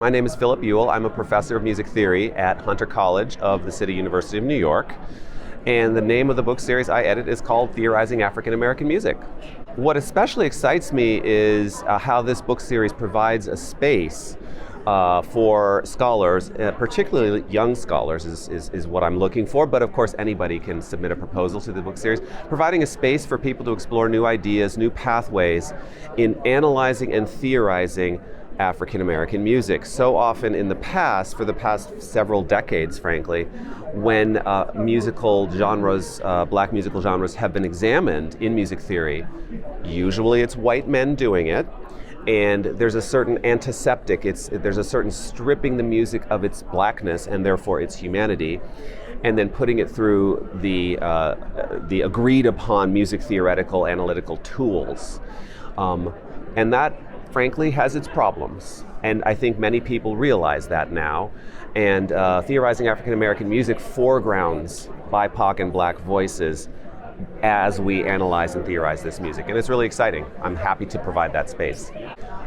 My name is Philip Ewell. I'm a professor of music theory at Hunter College of the City University of New York. And the name of the book series I edit is called Theorizing African American Music. What especially excites me is how this book series provides a space for scholars, particularly young scholars is what I'm looking for, but of course anybody can submit a proposal to the book series, providing a space for people to explore new ideas, new pathways in analyzing and theorizing African American music. So often in the past, for the past several decades, frankly, when musical genres, black musical genres have been examined in music theory, usually it's white men doing it, and there's a certain antiseptic, there's a certain stripping the music of its blackness and therefore its humanity, and then putting it through the agreed upon music theoretical analytical tools. And that frankly has its problems, and I think many people realize that now. And Theorizing African American Music foregrounds BIPOC and black voices as we analyze and theorize this music, and it's really exciting. I'm happy to provide that space.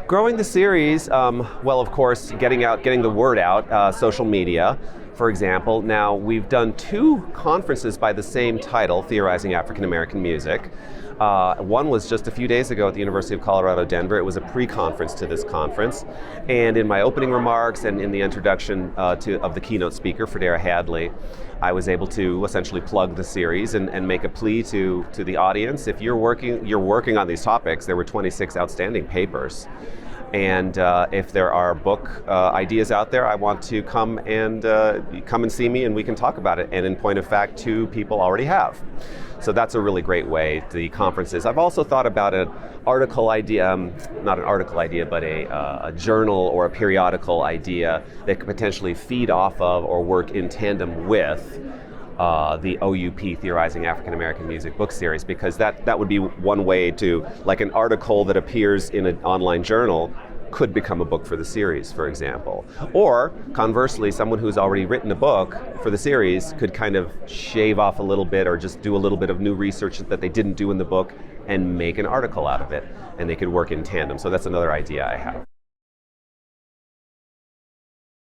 Growing the series, well, of course, getting the word out, social media, for example. Now, we've done 2 conferences by the same title, Theorizing African American Music. One was just a few days ago at the University of Colorado, Denver. It was a pre-conference to this conference. And in my opening remarks and in the introduction of the keynote speaker, Fredera Hadley, I was able to essentially plug the series and make a plea to the audience. If you're working on these topics, there were 26 outstanding papers. And if there are book ideas out there, I want to come and see me and we can talk about it. And in point of fact, 2 people already have. So that's a really great way, the conferences. I've also thought about an article idea, not an article idea, but a journal or a periodical idea that could potentially feed off of or work in tandem with the OUP Theorizing African American Music book series, because that would be one way to, like an article that appears in an online journal could become a book for the series, for example. Or conversely, someone who's already written a book for the series could kind of shave off a little bit or just do a little bit of new research that they didn't do in the book and make an article out of it, and they could work in tandem. So that's another idea I have.